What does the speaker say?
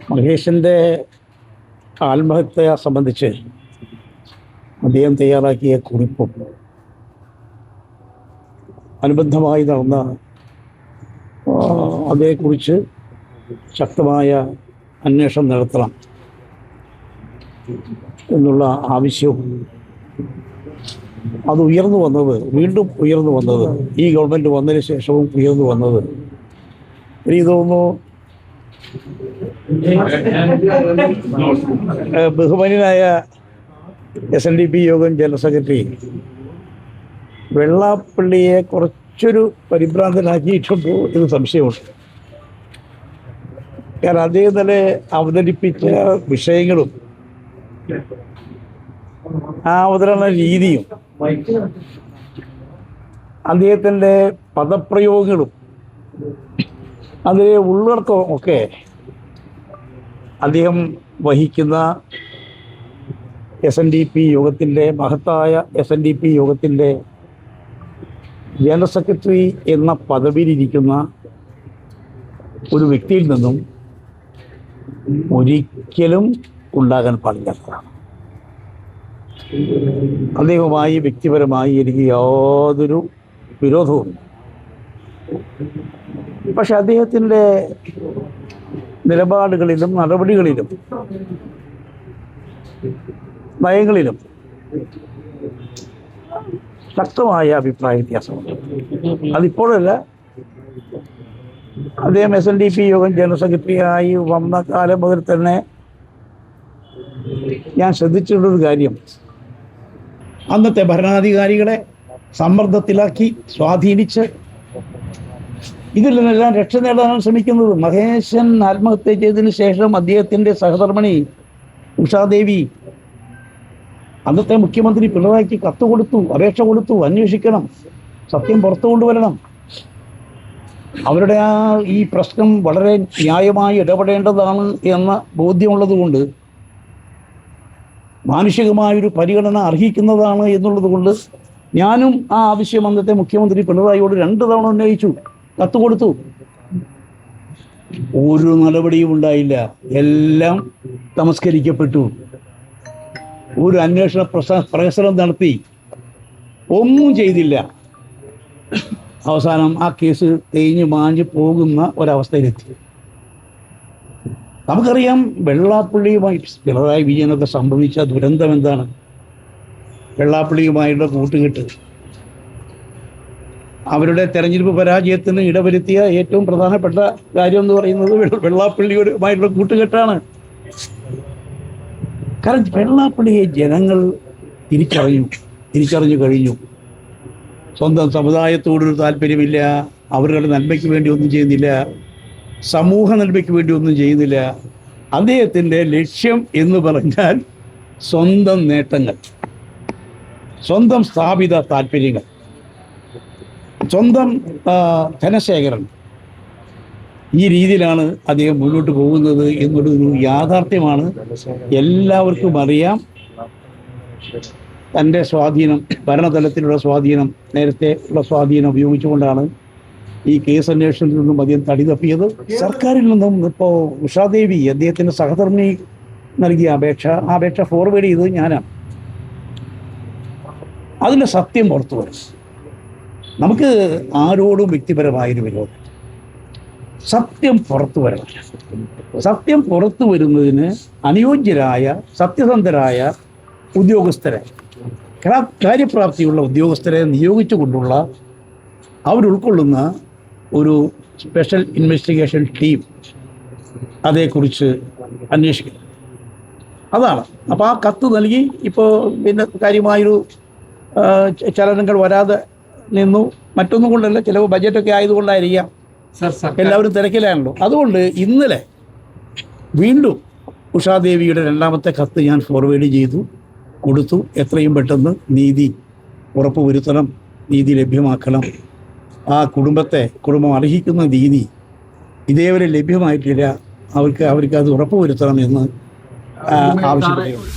മഹേഷിൻ്റെ ആത്മഹത്യയെ സംബന്ധിച്ച് അദ്ദേഹം തയ്യാറാക്കിയ കുറിപ്പും അനുബന്ധമായി നടന്ന അതേക്കുറിച്ച് ശക്തമായ അന്വേഷണം നടത്തണം എന്നുള്ള ആവശ്യവും അത് വീണ്ടും ഉയർന്നു വന്നത് ഈ ഗവൺമെൻറ് വന്നതിന് ശേഷവും ഉയർന്നു വന്നത് എനിക്ക് തോന്നുന്നു ബഹുമാന്യനായ SNDP യോഗം ജനറൽ സെക്രട്ടറി വെള്ളാപ്പള്ളിയെ കുറച്ചൊരു പരിഭ്രാന്തനാക്കിയിട്ടുണ്ടോ എന്ന് സംശയമുണ്ട്. കാരണം അദ്ദേഹം തന്നെ അവതരിപ്പിച്ച വിഷയങ്ങളും ആ അവതരണ രീതിയും അദ്ദേഹത്തിൻ്റെ പദപ്രയോഗങ്ങളും അതിലെ ഉള്ളടക്കവും ഒക്കെ അദ്ദേഹം വഹിക്കുന്ന SNDP യോഗത്തിൻ്റെ മഹത്തായ SNDP യോഗത്തിൻ്റെ ജനറൽ സെക്രട്ടറി എന്ന പദവിയിലിരിക്കുന്ന ഒരു വ്യക്തിയിൽ നിന്നും ഒരിക്കലും ഉണ്ടാകാൻ പാടില്ലാത്തതാണ്. അദ്ദേഹവുമായി വ്യക്തിപരമായി എനിക്ക് യാതൊരു വിരോധവും. പക്ഷെ അദ്ദേഹത്തിൻ്റെ നിലപാടുകളിലും നടപടികളിലും നയങ്ങളിലും ശക്തമായ അഭിപ്രായ വ്യത്യാസമുണ്ട്. അതിപ്പോഴല്ല, അദ്ദേഹം SNDP യോഗം ജനറൽ സെക്രട്ടറിയായി വന്ന കാലം മുതൽ തന്നെ ഞാൻ ശ്രദ്ധിച്ചിട്ടുള്ളൊരു കാര്യം, അന്നത്തെ ഭരണാധികാരികളെ സമ്മർദ്ദത്തിലാക്കി സ്വാധീനിച്ച് ഇതിൽ നിന്നെല്ലാം രക്ഷ നേടാനാണ് ശ്രമിക്കുന്നത്. മഹേശൻ ആത്മഹത്യ ചെയ്തതിന് ശേഷം അദ്ദേഹത്തിൻ്റെ സഹധർമ്മിണി ഉഷാദേവി അന്നത്തെ മുഖ്യമന്ത്രി പിണറായിക്ക് കത്ത് കൊടുത്തു, അപേക്ഷ കൊടുത്തു, അന്വേഷിക്കണം, സത്യം പുറത്തു കൊണ്ടുവരണം. അവരുടെ ഈ പ്രശ്നം വളരെ ന്യായമായി ഇടപെടേണ്ടതാണ് എന്ന ബോധ്യമുള്ളത് കൊണ്ട്, മാനുഷികമായൊരു പരിഗണന അർഹിക്കുന്നതാണ് എന്നുള്ളത് കൊണ്ട് ഞാനും ആ ആവശ്യം അന്നത്തെ മുഖ്യമന്ത്രി പിണറായിയോട് 2 തവണ ഉന്നയിച്ചു, കത്ത് കൊടുത്തു. ഒരു നടപടിയും ഉണ്ടായില്ല. എല്ലാം തമസ്കരിക്കപ്പെട്ടു. ഒരു അന്വേഷണ പ്രഹസനം നടത്തി, ഒന്നും ചെയ്തില്ല. അവസാനം ആ കേസ് തേഞ്ഞു മാഞ്ഞു പോകുന്ന ഒരവസ്ഥയിലെത്തി. നമുക്കറിയാം വെള്ളാപ്പള്ളിയുമായി പിണറായി വിജയനൊക്കെ സംഭവിച്ച ദുരന്തം എന്താണ്. വെള്ളാപ്പള്ളിയുമായുള്ള കൂട്ടുകെട്ട് അവരുടെ തെരഞ്ഞെടുപ്പ് പരാജയത്തിന് ഇടവരുത്തിയ ഏറ്റവും പ്രധാനപ്പെട്ട കാര്യം എന്ന് പറയുന്നത് വെള്ളാപ്പള്ളിയുമായിട്ടുള്ള കൂട്ടുകെട്ടാണ്. കാരണം വെള്ളാപ്പള്ളിയെ ജനങ്ങൾ തിരിച്ചറിഞ്ഞു കഴിഞ്ഞു. സ്വന്തം സമുദായത്തോടൊരു താല്പര്യമില്ല, അവരുടെ നന്മയ്ക്ക് വേണ്ടി ഒന്നും ചെയ്യുന്നില്ല, സമൂഹ നന്മയ്ക്ക് വേണ്ടി ഒന്നും ചെയ്യുന്നില്ല. അദ്ദേഹത്തിൻ്റെ ലക്ഷ്യം എന്ന് പറഞ്ഞാൽ സ്വന്തം നേട്ടങ്ങൾ, സ്വന്തം സ്ഥാപിത താല്പര്യങ്ങൾ, സ്വന്തം ധനശേഖരണം, ഈ രീതിയിലാണ് അദ്ദേഹം മുന്നോട്ട് പോകുന്നത് എന്നുള്ളൊരു യാഥാർത്ഥ്യമാണ് എല്ലാവർക്കും അറിയാം. തൻ്റെ സ്വാധീനം, ഭരണതലത്തിലുള്ള സ്വാധീനം, നേരത്തെ ഉള്ള സ്വാധീനം ഉപയോഗിച്ചുകൊണ്ടാണ് ഈ കേസ് അന്വേഷണത്തിൽ നിന്നും അദ്ദേഹം തടി തപ്പിയത്. സർക്കാരിൽ നിന്നും ഇപ്പോൾ ഉഷാദേവി അദ്ദേഹത്തിൻ്റെ സഹധർമ്മിണി നൽകിയ അപേക്ഷ ഫോർവേഡ് ചെയ്തത് ഞാനാണ്. അതിൻ്റെ സത്യം പുറത്തു വരും. നമുക്ക് ആരോടും വ്യക്തിപരമായൊരു വിരോധം, സത്യം പുറത്തു വരണം. സത്യം പുറത്തു വരുന്നതിന് അനുയോജ്യരായ സത്യസന്ധരായ ഉദ്യോഗസ്ഥരെ, കാര്യപ്രാപ്തിയുള്ള ഉദ്യോഗസ്ഥരെ നിയോഗിച്ചുകൊണ്ടുള്ള അവരുൾക്കൊള്ളുന്ന ഒരു സ്പെഷ്യൽ ഇൻവെസ്റ്റിഗേഷൻ ടീം അതേക്കുറിച്ച് അന്വേഷിക്കണം. അതാണ്. അപ്പോൾ ആ കത്ത് നൽകി. ഇപ്പോൾ പിന്നെ കാര്യമായൊരു ചലനങ്ങൾ വരാതെ നിന്നു. മറ്റൊന്നും കൊണ്ടല്ല, ചിലവ് ബഡ്ജറ്റൊക്കെ ആയതുകൊണ്ടായിരിക്കാം, എല്ലാവരും തിരക്കിലാണല്ലോ. അതുകൊണ്ട് ഇന്നലെ വീണ്ടും ഉഷാദേവിയുടെ 2ാമത്തെ കത്ത് ഞാൻ ഫോർവേഡ് ചെയ്തു കൊടുത്തു. എത്രയും പെട്ടെന്ന് നീതി ഉറപ്പുവരുത്തണം, നീതി ലഭ്യമാക്കണം. ആ കുടുംബം അർഹിക്കുന്ന നീതി ഇതേവരെ ലഭ്യമായിട്ടില്ല. അവർക്ക് അത് ഉറപ്പുവരുത്തണം എന്ന് ആവശ്യപ്പെടുകയുള്ളൂ.